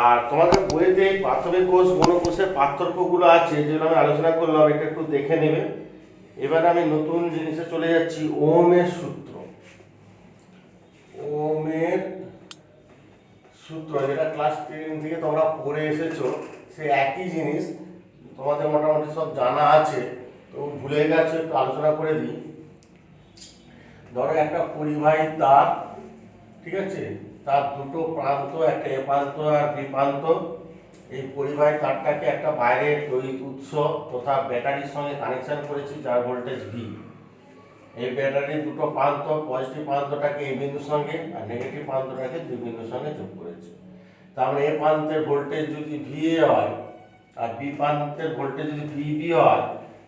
আর তোমাদের বইতে এই প্রাথমিক কোষ গণকোষের পার্থক্যগুলো আছে যেগুলো আমি আলোচনা করলাম, এটা একটু দেখে নেবে। এবারে আমি নতুন জিনিসে চলে যাচ্ছি, ওহমের সূত্র। ওহমের সূত্র যেটা ক্লাস 10 থেকে তোমরা পড়ে এসেছো, সেই একই জিনিস তোমাদের মোটামুটি সব জানা আছে, তো ভুলে গেছো, একটু আলোচনা করে দিই। ধরো একটা পরিবাহী তার, ঠিক আছে, তার দুটো প্রান্ত, একটা এ প্রান্ত আর বি প্রান্ত। এই পরিবাহী তারটাকে একটা বাইরের তড়িৎ উৎস তথা ব্যাটারির সঙ্গে কানেকশন করেছি, যার ভোল্টেজ ভি। এই ব্যাটারির দুটো প্রান্ত, পজিটিভ প্রান্তটাকে এই বিন্দুর সঙ্গে আর নেগেটিভ প্রান্তটাকে দুই বিন্দুর সঙ্গে যোগ করেছি। তাহলে এ প্রান্তের ভোল্টেজ যদি ভিএ হয় আর বি প্রান্তের ভোল্টেজ যদি ভিবি হয়,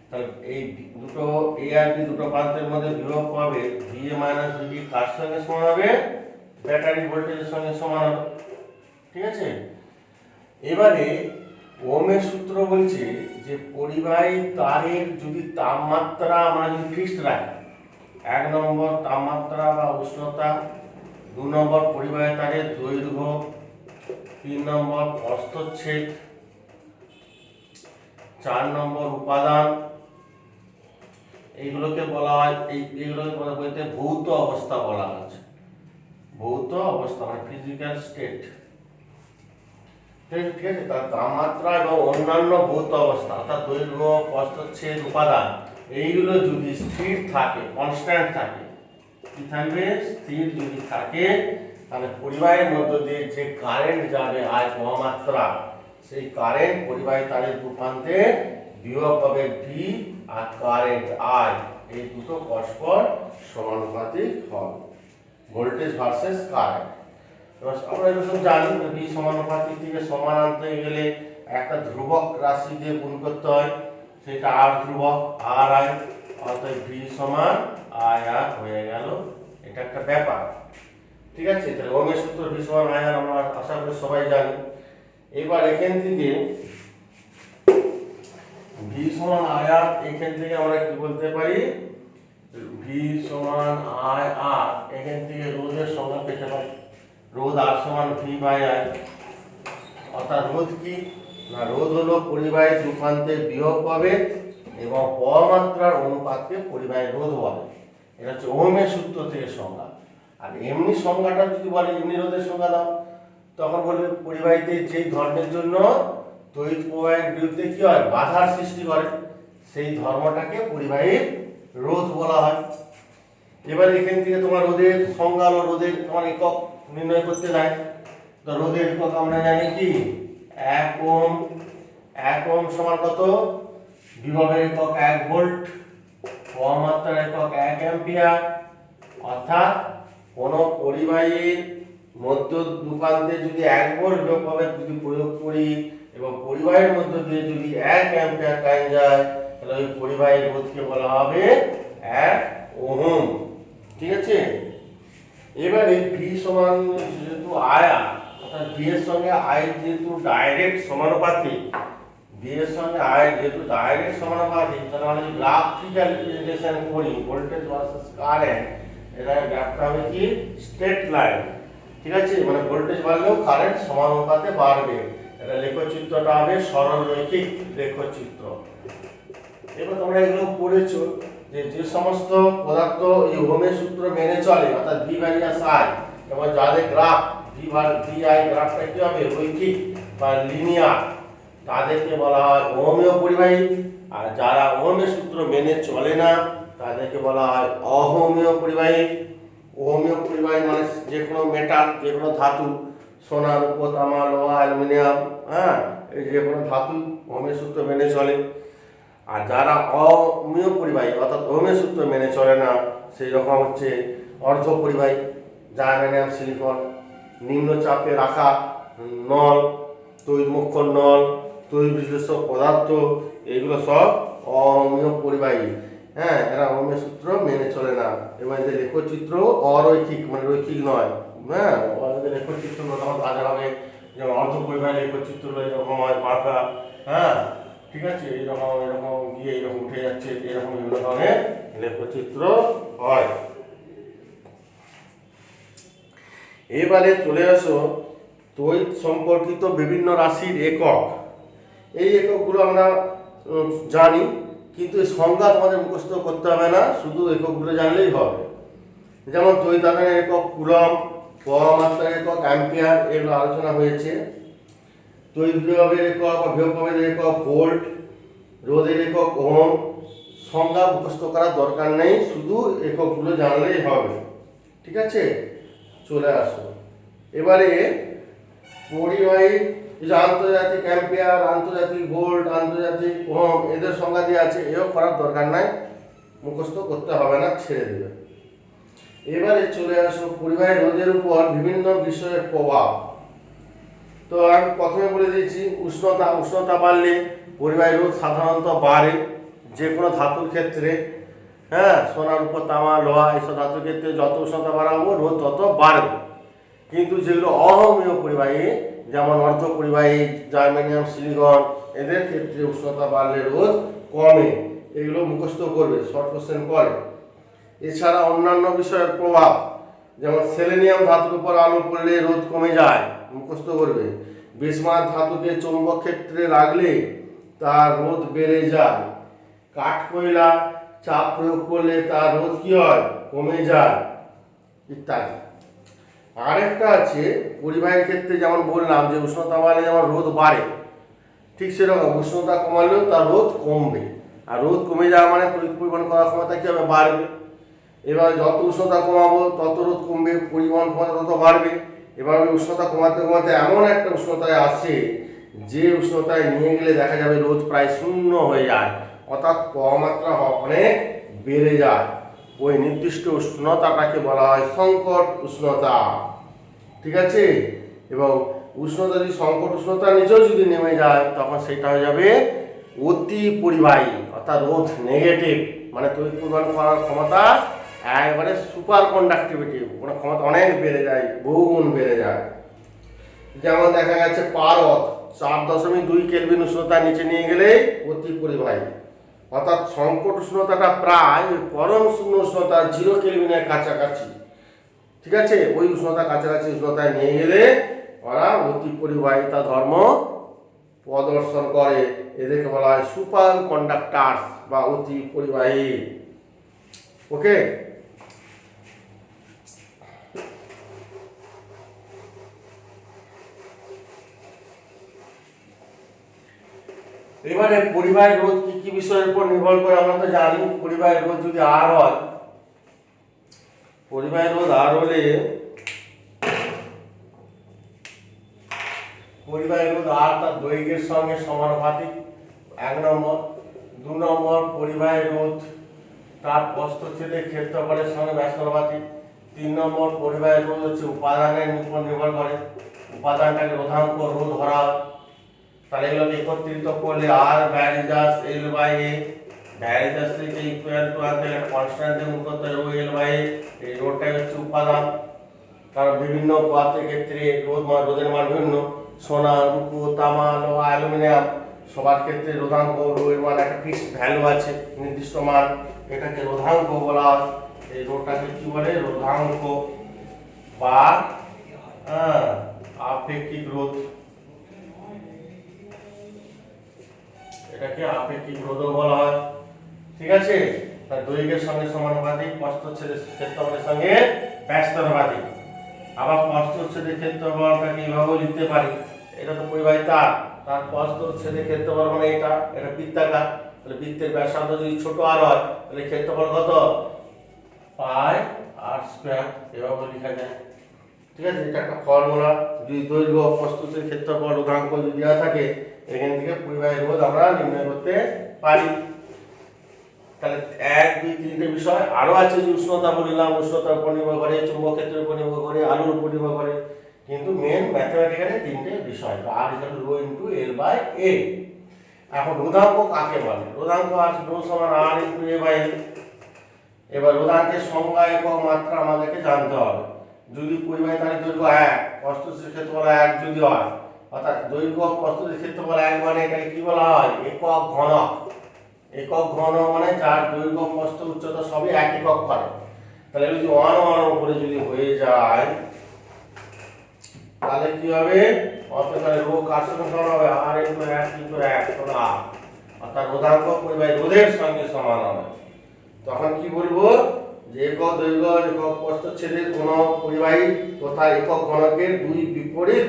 তাহলে এই দুটো এ আর বি দুটো প্রান্তের মধ্যে বিভব পাবে ভিএ মাইনাস ভিবি কার সঙ্গে সমান হবে? ব্যাটারি ভোল্টেজের সঙ্গে সমান হবে। ঠিক আছে, এবারে ওহমের সূত্র বলছে যে পরিবাহী তারের যদি তাপমাত্রা আমরা যদি ফিক্সড রাখি, 1 নম্বর তাপমাত্রা বা উষ্ণতা, 2 নম্বর পরিবাহী তারের দৈর্ঘ্য, 3 নম্বর প্রস্থচ্ছেদ, 4 নম্বর উপাদান, এইগুলোকে বলা হয়, এইগুলোকে বলতে ভৌত অবস্থা বলা আছে। ভৌত অবস্থা মানে ফিজিক্যাল স্টেট। ঠিক আছে, তার তাপমাত্রা এবং অন্যান্য ভৌত অবস্থা অর্থাৎ দৈর্ঘ্য, প্রস্থচ্ছেদ, উপাদান, এইগুলো যদি স্থির থাকে, কনস্ট্যান্ট থাকে, কি থাকবে? স্থির যদি থাকে, তাহলে পরিবাহীর মধ্য দিয়ে যে কারেন্ট যাবে আয় মাত্রা, সেই কারেন্ট পরিবাহী তারের দু প্রান্তে বিভব পাবে ভি আর কারেন্ট আই, এই দুটো পরস্পর সমানুপাতিক হবে, ভোল্টেজ ভার্সেস কারেন্ট। আমরা এরকম জানি ভি সমানুপাতিক থেকে সমান আনতে গেলে একটা ধ্রুবক রাশি দিয়ে গুণ করতে হয়, সেটা আর ধ্রুবক আর আই, অর্থাৎ ভি সমান আই আর হয়ে গেল, এটা একটা ব্যাপার। ঠিক আছে, তাহলে ওহমের সূত্র ভি সমান আই আর আমরা আশা করি সবাই জানি। এবার এখান থেকে ভি সমান আই আর, এখান থেকে আমরা কি বলতে পারি? ভি সমান আই আর, এখান থেকে রোধের সংজ্ঞা পেতে পারি। রোধ আর সমান ভি বাই আই, অর্থাৎ রোধ কি না, রোধ হলো পরিবাহী দু প্রান্তে বিভব পাবে এবং পরমাত্রার অনুপাতকে পরিবাহী রোধ বলে। এটা হচ্ছে ওহমের সূত্র থেকে সংজ্ঞা। আর এমনি সংজ্ঞাটা যদি বলে এমনি রোধের সংজ্ঞা দাও, তখন বলবে পরিবাহীতে যেই ধর্মের জন্য তড়িৎ প্রবাহের বিরুদ্ধে কি হয়? বাধার সৃষ্টি করে, সেই ধর্মটাকে পরিবাহীর রোধ বলা হয়। এবার এখান থেকে তোমার রোধের সংজ্ঞা হলো, রোধের তোমার একক নির্ণয় করতে দেয়। তো রোধের একক আমরা জানি কি? 1 ওহম। 1 ওহম সমান কত? বিভবের একক 1 ভোল্ট, পরমাত্রার একক 1 অ্যাম্পিয়ার। অর্থাৎ কোন পরিবাহীর মধ্য দুপ্রান্তে যদি 1 ভোল্ট বিভব পাবে যদি প্রয়োগ করি এবং পরিবাহীর মধ্য দিয়ে যদি 1 অ্যাম্পিয়ার কারেন্ট যায়, তাহলে ওই পরিবাহীর রোধকে বলা হবে 1 ওহম। ঠিক আছে, এবারে ভি সমান যেহেতু আয়া, অর্থাৎ ভি এর সঙ্গে আই যেহেতু ডাইরেক্ট সমানুপাতিক, ভি এর সঙ্গে আই যেহেতু ডাইরেক্ট সমানুপাতিক, তাহলে আমরা যদি গ্রাফিক্যাল রিপ্রেজেন্টেশন করি ভোল্টেজ ভার্সেস কারেন্ট, এটা গ্রাফটা হবে কি? Straight line. ঠিক আছে, মানে ভোল্টেজ বাড়লেও কারেন্ট সমানুপাতে বাড়বে। এটা লেখচিত্রটা হবে সরল রৈখিক লেখচিত্র। এবার তোমরা এগুলো পড়েছো যে যে সমস্ত পদার্থ এই ওহমের সূত্র মেনে চলে, অর্থাৎ ভি ভার্সেস আই, এবং যাদের গ্রাফ ভি আই গ্রাফটা কি হবে? রৈখিক বা লিনিয়ার, তাদেরকে বলা হয় ওহমীয় পরিবাহী। আর যারা ওহমের সূত্র মেনে চলে না, তাদেরকে বলা হয় অহমীয় পরিবাহী। ওহমীয় পরিবাহী মানে যে কোনো মেটাল, যে কোনো ধাতু, সোনা, রূপো, তামা, লোহা, অ্যালুমিনিয়াম, হ্যাঁ, এই যে কোনো ধাতু ওহমের সূত্র মেনে চলে। আর যারা অমীয় পরিবাহী অর্থাৎ ওহমের সূত্র মেনে চলে না, সেই রকম হচ্ছে অর্ধ পরিবাহী, জার্মেনিয়াম, সিলিকন, নিম্ন চাপে রাখা নল, তৈর্মুক্ষর নল, তৈর বিশ্লেষক পদার্থ, এগুলো সব অমীয় পরিবাহী। হ্যাঁ, এরা ওহমের সূত্র মেনে চলে না এবং এদের লেখচিত্র অরৈখিক, মানে রৈখিক নয়। হ্যাঁ, এদের লেখচিত্র তখন তাদের হবে যেমন অর্ধ পরিবাহী লেখচিত্র এরকম হয়, পাকা। হ্যাঁ, ঠিক আছে, এরকম এরকম গিয়ে এরকম উঠে যাচ্ছে, এরকম বিভিন্ন ধরনের লেখচিত্র হয়। এবারে চলে আসো তড়িৎ সম্পর্কিত বিভিন্ন রাশির একক, এই এককগুলো আমরা জানি, কিন্তু এই সংজ্ঞা তোমাদের মুখস্থ করতে হবে না, শুধু এককগুলো জানলেই হবে। যেমন তড়িৎ আধানের একক কুলম্ব, প্রবাহ মাত্রার একক অ্যাম্পিয়ার, এগুলো আলোচনা হয়েছে। তড়িৎ বিভবের একক বা বিভব প্রভেদের একক ভোল্ট, রোধের একক ওহম। সংজ্ঞা মুখস্থ করার দরকার নেই, শুধু এককগুলো জানলেই হবে। ঠিক আছে, চলে আসো এবারে পরিবাহী যে আন্তর্জাতিক অ্যাম্পিয়ার, আন্তর্জাতিক ভোল্ট, আন্তর্জাতিক ওহম, এদের সংজ্ঞা দিয়ে আছে, এও করার দরকার নাই, মুখস্থ করতে হবে না, ছেড়ে দেবে। এবারে চলে আসো পরিবাহী রোধের উপর বিভিন্ন বিষয়ের প্রভাব। তো আমি প্রথমে বলে দিয়েছি উষ্ণতা বাড়লে পরিবাহী রোধ সাধারণত বাড়ে, যে কোনো ধাতুর ক্ষেত্রে। হ্যাঁ, সোনার উপর তামা, লোহা, এইসব ধাতুর ক্ষেত্রে যত উষ্ণতা বাড়াবো রোধ তত বাড়বে। কিন্তু যেগুলো অহমীয় পরিবাহী, যেমন অর্ধ পরিবাহী, জার্মেনিয়াম, সিলিকন, এদের ক্ষেত্রে উষ্ণতা বাড়লে রোধ কমে। এগুলো মুখস্থ করবে, শর্ট কোশ্চেন করে। এছাড়া অন্যান্য বিষয়ের প্রভাব, যেমন সেলেনিয়াম ধাতুর উপর আলো পড়লে রোধ কমে যায়, মুখস্থ করবে। বিসমাথ ধাতুকে চৌম্বক ক্ষেত্রে রাখলে তার রোধ বেড়ে যায়। কাঠকয়লা চাপ প্রয়োগ করলে তার রোধ কি হয়, কমে যায়, ইত্যাদি। আরেকটা আছে পরিবাহীর ক্ষেত্রে, যেমন বললাম যে উষ্ণতা বাড়লে যেমন রোধ বাড়ে, ঠিক সেরকম উষ্ণতা কমালেও তার রোধ কমবে। আর রোধ কমে যাওয়া মানে তড়িৎ পরিবহন করার ক্ষমতা কি হবে, বাড়বে। এবার যত উষ্ণতা কমাবো তত রোধ কমবে, পরিবহন ক্ষমতা তত বাড়বে। এবার ওই উষ্ণতা কমাতে কমাতে এমন একটা উষ্ণতায় আসে যে উষ্ণতায় নিয়ে গেলে দেখা যাবে রোধ প্রায় শূন্য হয়ে যায়, অর্থাৎ প্রবাহমাত্রা অনেক বেড়ে যায়। ওই নির্দিষ্ট উষ্ণতাটাকে বলা হয় সংকট উষ্ণতা। ঠিক আছে, এবং উষ্ণতা যদি সংকট উষ্ণতার নিচেও যদি নেমে যায় তখন সেটা হয়ে যাবে অতি পরিবাহী, অর্থাৎ রোধ নেগেটিভ, মানে তড়িৎ পরিবহন করার ক্ষমতা একবারে সুপার কন্ডাক্টিভিটি, মানে ক্ষমতা অনেক বেড়ে যায়, বহুগুণ বেড়ে যায়। যেমন দেখা গেছে পারদ 4.2 কেলভিন উষ্ণতার নিচে নিয়ে গেলে অতি পরিবাহী, অর্থাৎ সংকট উষ্ণতাটা প্রায় পরম শূন্য উষ্ণতা 0 কেলভিনের কাছাকাছি। ঠিক আছে, ওই উষ্ণতা কাছাকাছি উষ্ণতায় নিয়ে গেলে ওরা অতি পরিবাহিতা ধর্ম প্রদর্শন করে। এদেরকে বলা হয় সুপার কন্ডাক্টার্স বা অতি পরিবাহী। ওকে, এবারে পরিবাহী রোধ কি কি বিষয়ের উপর নির্ভর করে আমরা তো জানি। পরিবাহী রোধ যদি আর হয়, পরিবাহী রোধ আর হলে পরিবাহী রোধ আর তার দৈর্ঘ্যের সঙ্গে সমানুপাতিক, 1 নম্বর। 2 নম্বর পরিবাহী রোধ তার প্রস্থচ্ছেদের ক্ষেত্রফলের সঙ্গে ব্যস্তানুপাতিক। 3 নম্বর পরিবাহী রোধ হচ্ছে উপাদানের উপর নির্ভর করে, উপাদানটাকে রোধাঙ্ক রোধ ধরা হয়। তাহলে এগুলোকে একত্রিত করলে আর varies as L by A, varies as থেকে ইকুয়াল টু আনতে একটা কনস্ট্যান্ট দিয়ে গুণ করতে হবে এল বাই এ। এই রোধটাই হচ্ছে উপাদান, কারণ বিভিন্ন পদার্থের ক্ষেত্রে রোধের মান ভিন্ন। সোনা, রূপো, তামা, লোহা, অ্যালুমিনিয়াম সবার ক্ষেত্রে রোধাঙ্ক রোধের মান একটা ফিক্সড ভ্যালু আছে, নির্দিষ্ট মান, এটাকে রোধাঙ্ক বলা হয়। এই রোধটাকে কি বলে, রোধাঙ্ক বা আপেক্ষিক রোধ, এটাকে আপেক্ষিক রোধও বলা হয়। ঠিক আছে, তার দৈর্ঘ্যের সঙ্গে সমানুপাতিক, প্রস্থচ্ছেদের ক্ষেত্রফলের সঙ্গে ব্যস্তানুপাতিক। আবার প্রস্থচ্ছেদের ক্ষেত্রফলটাকে এইভাবে লিখতে পারি, এটা তো পরিবাহী তার, তার প্রস্থচ্ছেদের ক্ষেত্রফল মানে এটা বৃত্তাকার, তাহলে বৃত্তের ব্যাসার্ধ যদি ছোট আর হয় তাহলে ক্ষেত্রফল কত, পাই আর স্কয়ার, এভাবে লেখা যায়। ঠিক আছে, এটা একটা ফর্মুলা। যদি দৈর্ঘ্য, প্রস্থচ্ছেদের ক্ষেত্রফল, রোধাঙ্ক যদি দেওয়া থাকে, এখান থেকে পরিবাহী রোধ আমরা নির্ণয় করতে পারি। তাহলে 1, 2, 3টে বিষয় আরো আছে। যে উষ্ণতা বললাম, উষ্ণতার উপর নির্ভর করে, চুম্বক ক্ষেত্রের উপর নির্ভর করে, আলোর উপর নির্ভর করে, কিন্তু মেন ম্যাথমেটিক্যালি 3টে বিষয়, আর equal to rho into L by A. এখন রোধাঙ্ক কাকে বলে? রোধাঙ্ক আর রো সমান আর ইনটু এ বাই এল। এবার রোধাঙ্কের সংজ্ঞা, একক, মাত্রা আমাদেরকে জানতে হবে। যদি পরিবাহী তারের দৈর্ঘ্য 1, প্রস্থচ্ছেদের ক্ষেত্রফল 1 যদি হয়, অর্থাৎ দৈর্ঘ্য প্রস্থচ্ছেদের ক্ষেত্রফল 1 মানে এটাকে কি বলা হয়, একক ঘনক। একক ঘন মানে যার দৈর্ঘ্য, প্রস্থ, উচ্চতা সবই 1 একক করে। তাহলে যদি 1 1 উপরে যদি হয়ে যায় তাহলে কি হবে, অর্থাৎ তাহলে রো কার সঙ্গে সমান হবে, আর ইনটু 1 ইনটু 1 সমান r, অর্থাৎ রোধাঙ্ক পরিবাহী রোধের সঙ্গে সমান হবে। তখন কি বলবো, যে একক দৈর্ঘ্য একক প্রস্থচ্ছেদের কোন পরিবাহী তথা একক ঘনকের দুই বিপরীত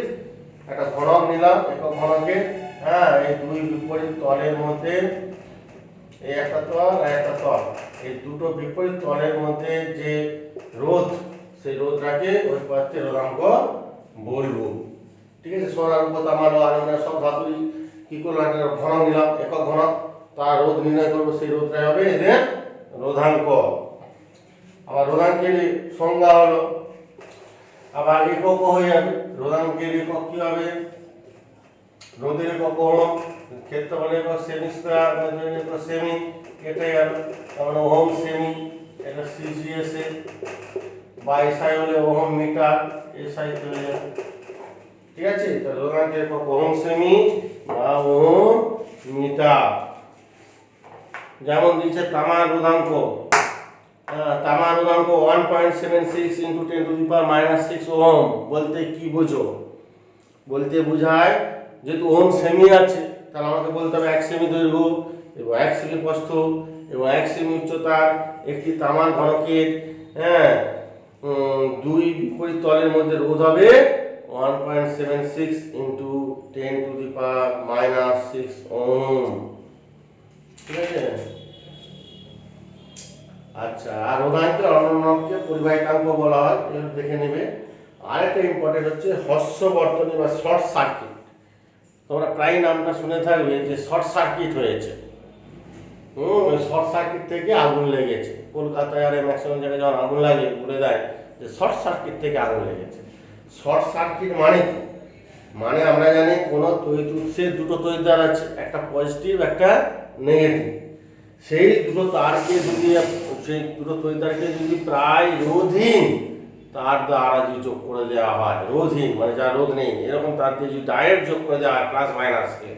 একটা ঘনক নিলাম একক ঘনকের, হ্যাঁ, এই দুই বিপরীত তলের মধ্যে এই একটা তল আর একটা তল, এই দুটো বিপরীত তলের মধ্যে যে রোধ, সেই রোধটাকে ওই পাত্রে রোধাঙ্ক বলবো। ঠিক আছে, সোনার উপর তামার আর সব ধাতুই কি করলাম, একটা ঘনক নিলাম একক ঘনক, তার রোধ নির্ণয় করবো, সেই রোধটাই হবে এদের রোধাঙ্ক। আবার রোধাঙ্কের সংজ্ঞা হলো, আবার একক হয়ে যাবে, রোধাঙ্কের একক কি হবে, রোধের একক ওহম, ক্ষেত্রফলের একক সেমি স্কয়ার, দৈর্ঘ্যের একক সেমি, এটাই গেল। তাহলে ওহম সেমি, এটা সিজিএস এ, বা এসআই হলে ওহম মিটার, এসআই চলে যাবে। ঠিক আছে, তো রোধাঙ্কের একক ওহম সেমি বা ওহম মিটার। যেমন দিচ্ছে তামার রোধাঙ্ক, তামার রোধাঙ্ক 1.76 × 10⁻⁻6 ওহম। বলতে কি বোঝো, বলতে বোঝায় যেহেতু ওহম সেমি আছে, তাহলে আমাকে বলতে হবে 1 সেমি দৈর্ঘ্য এবং 1 সেমি প্রস্থ এবং 1 সেমি উচ্চতার একটি তামার ঘনকের, হ্যাঁ, দুই বিপরীত তলের মধ্যে রোধ হবে 1.76 × 10⁻⁻6 ওহম। ঠিক আছে, আচ্ছা, আর রোধাঙ্কের অনন্যকে পরিবাহিতাঙ্ক বলা হয়, এগুলো দেখে নেবে। আরেকটা ইম্পর্টেন্ট হচ্ছে হর্ষবর্তনী বা শর্ট সার্কিট। তোমরা প্রায় নামটা শুনে থাকবে যে শর্ট সার্কিট হয়েছে, ওই শর্ট সার্কিট থেকে আগুন লেগেছে। কলকাতায় আর ম্যাক্সিমাম জায়গায় যখন আগুন লাগে বলে দেয় যে শর্ট সার্কিট থেকে আগুন লেগেছে। শর্ট সার্কিট মানে কি, মানে আমরা জানি কোনো তড়িৎ উৎসের দুটো তড়িৎদ্বার আছে, একটা পজিটিভ একটা নেগেটিভ। সেই দুটো তারকে যদি, সেই দুটো তড়িৎদ্বারকে যদি প্রায় রোধহীন তার দ্বারা যদি যোগ করে দেওয়া হয়, রোধহীন মানে যার রোধ নেই, এরকম তার দিয়ে যদি ডাইরেক্ট যোগ করে দেওয়া হয়, প্লাস মাইনাসকে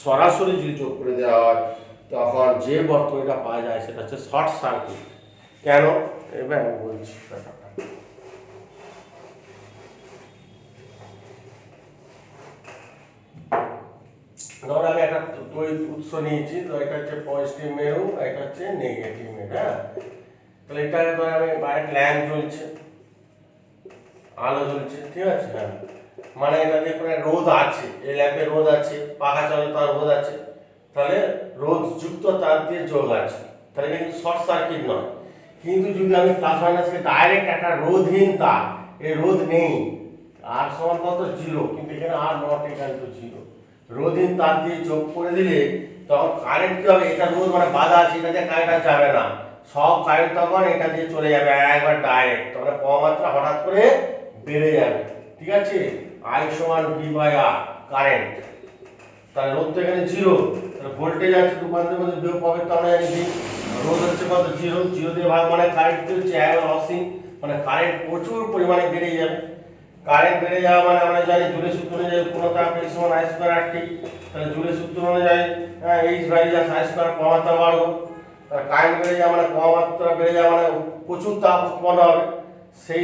সরাসরি যদি যোগ করে দেওয়া হয়, তখন যে বর্তনীটা পাওয়া যায় সেটা হচ্ছে শর্ট সার্কিট। কেন, এবার আমি বলছি ব্যাপারটা। ধরো আমি একটা তড়িৎ উৎস নিয়েছি, তো এটা হচ্ছে পজিটিভ মেরু, এটা হচ্ছে নেগেটিভ মেরু। হ্যাঁ, তাহলে এটাকে ধরো আমি বাইরে ল্যাম্প জ্বলছে, আলো জ্বলছে, ঠিক আছে, হ্যাঁ, মানে এটা দিয়ে কোনো রোধ আছে, এই ল্যাম্পে রোধ আছে, পাখা চলে তার রোধ আছে, তাহলে রোধ যুক্ত তার দিয়ে যোগ আছে, তাহলে কিন্তু শর্ট সার্কিট নয়। কিন্তু যদি আমি প্লাস মাইনাসকে ডাইরেক্ট একটা রোধহীন তার, এই রোধ নেই, আর সমান কত 0, কিন্তু এখানে আর নট ইকুয়াল টু 0, রোধহীন তার দিয়ে যোগ করে দিলে তখন কারেন্ট কি হবে, এটা রোধ মানে বাধা আছে, এটা দিয়ে কারেন্ট যাবে না, সব কারেন্ট তখন এটা দিয়ে চলে যাবে একবার ডাইরেক্ট, তখন প্রবাহমাত্রা হঠাৎ করে বেড়ে যাবে। ঠিক আছে, I সমান V/R কারেন্ট, তাহলে রোধ তো এখানে 0, তাহলে ভোল্টেজ আছে রূপান্তরের মধ্যে বিয়োগ পাবে, তো আমরা জানি রোধ হচ্ছে কত 0, 0 দিয়ে ভাগ মানে কারেন্ট হচ্ছে একবার অসীম, মানে কারেন্ট প্রচুর পরিমাণে বেড়ে যাবে। কারেন্ট বেড়ে যাওয়া মানে আমরা জানি জুলের সূত্র অনুযায়ী কোনো তাপ H সমান I²RT, তাহলে জুলের সূত্র অনুযায়ী H/I² প্রবাহমাত্রা বাড়বে, তাহলে কারেন্ট বেড়ে যাওয়া মানে প্রবাহমাত্রা বেড়ে যাওয়া মানে প্রচুর তাপ উৎপন্ন হবে। সেই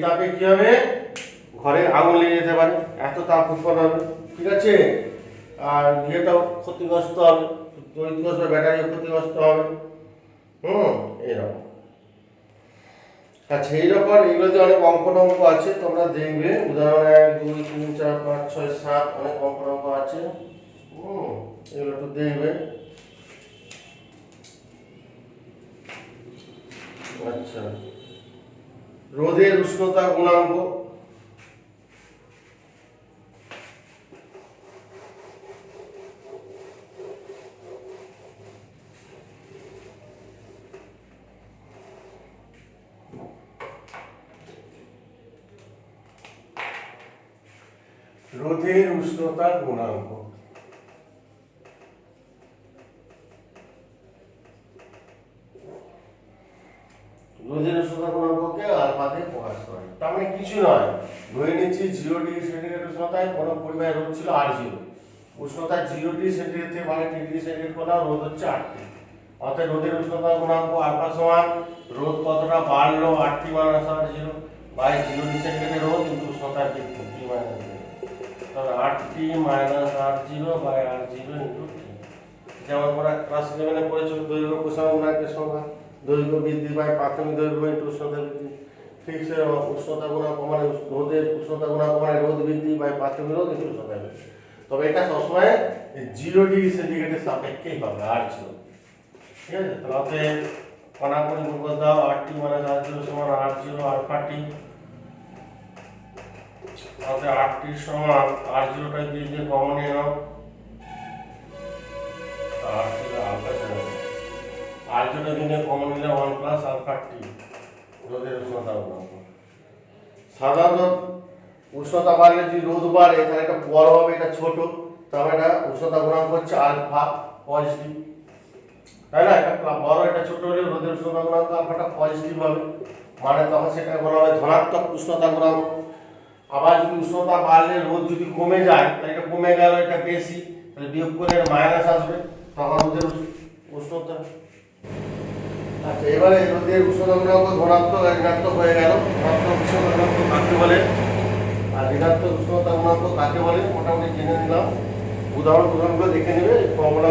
তাপে কি হবে, ঘরে আগুন লেগে যেতে পারে, এত তাপ উৎপন্ন হবে। ঠিক আছে, আর ইয়েটাও ক্ষতিগ্রস্ত হবে, তড়িৎগ্রস্ত ব্যাটারিও ক্ষতিগ্রস্ত হবে। এরকম। আচ্ছা, এইরকম এইগুলোতে অনেক অঙ্ক আছে, তোমরা দেখবে, উদাহরণ 1 2 3 4 5 6 7 অনেক অঙ্ক আছে, এগুলো একটু দেখবে। আচ্ছা, রোধের উষ্ণতা গুণাঙ্ক, রোধের উষ্ণতা গুণাঙ্ক, রোধের উষ্ণতা গুণাঙ্ককে আলফা দিয়ে প্রকাশ করে। তার মানে কিছু নয়, ধরে নিচ্ছি 0 ডিগ্রি সেন্টিগ্রেড উষ্ণতায় কোনো পরিবাহী রোধ ছিল R0, উষ্ণতা 0 ডিগ্রি সেন্টিগ্রেড থেকে 12 ডিগ্রি সেন্টিগ্রেড করলাম, রোধ হচ্ছে RT, অর্থাৎ রোধের উষ্ণতা গুণাঙ্ক আলফা সমান রোধ কতটা বাড়লো RT - R0 বাই 0 সেকেন্ডের রোধ ইনটু উষ্ণতার বৃদ্ধি T মাইনাস 0, তাহলে RT minus R0 by R0 into T। যেমন আমরা ক্লাস 11 এ পড়েছি দৈর্ঘ্য প্রসারণ গুণাঙ্কের সংজ্ঞা, দৈর্ঘ্য বৃদ্ধি বাই প্রাথমিক দৈর্ঘ্য ইনটু উষ্ণতা বৃদ্ধি। ঠিক সেরকম উষ্ণতা গুণাঙ্ক মানে রোধের উষ্ণতা গুণাঙ্ক মানে রোধ বৃদ্ধি বাই প্রাথমিক রোধ ইনটু উষ্ণতা বৃদ্ধি। তবে এটা সবসময় 0 ডিগ্রি সেন্টিগ্রেডের সাপেক্ষেই হবে R0। ঠিক আছে, তাহলে অতএব কণাকণি গুণ করে দাও RT মাইনাস R0 সমান R0 আলফা T। তাহলে RT সমান R0 টা দিয়ে কমন নিয়ে নাও, R0 আলফা ছিল, R0 টা দিয়ে কমন নিলে 1 প্লাস আলফা T রোধের উষ্ণতা গুণাঙ্ক। সাধারণত উষ্ণতা বাড়লে যদি রোধ বাড়ে তাহলে এটা বড় হবে, এটা ছোট, তবে এটা উষ্ণতা গুণাঙ্ক হচ্ছে আলফা পজিটিভ, তাই না? এটা বড় এটা ছোট হলে রোধের উষ্ণতা গুণাঙ্ক আলফাটা পজিটিভ হবে, মানে তখন সেটা বলা হয় ধনাত্মক উষ্ণতা গুণাঙ্ক। আবার যদি উষ্ণতা বাড়লে রোধ যদি কমে যায় তাহলে এটা কমে গেল, এটা বেশি, তাহলে বিয়োগ করে মাইনাস আসবে, তখন রোধের উষ্ণতা। আচ্ছা, এবারে রোধের উষ্ণতা গুণাঙ্ক ধনাত্মক আর ঋণাত্মক হয়ে গেল। ধনাত্মক উষ্ণতা গুণাঙ্ক কাকে বলে আর ঋণাত্মক উষ্ণতা গুণাঙ্ক কাকে বলে মোটামুটি জেনে নিলাম। উদাহরণগুলো দেখে নেবে, ফর্মুলা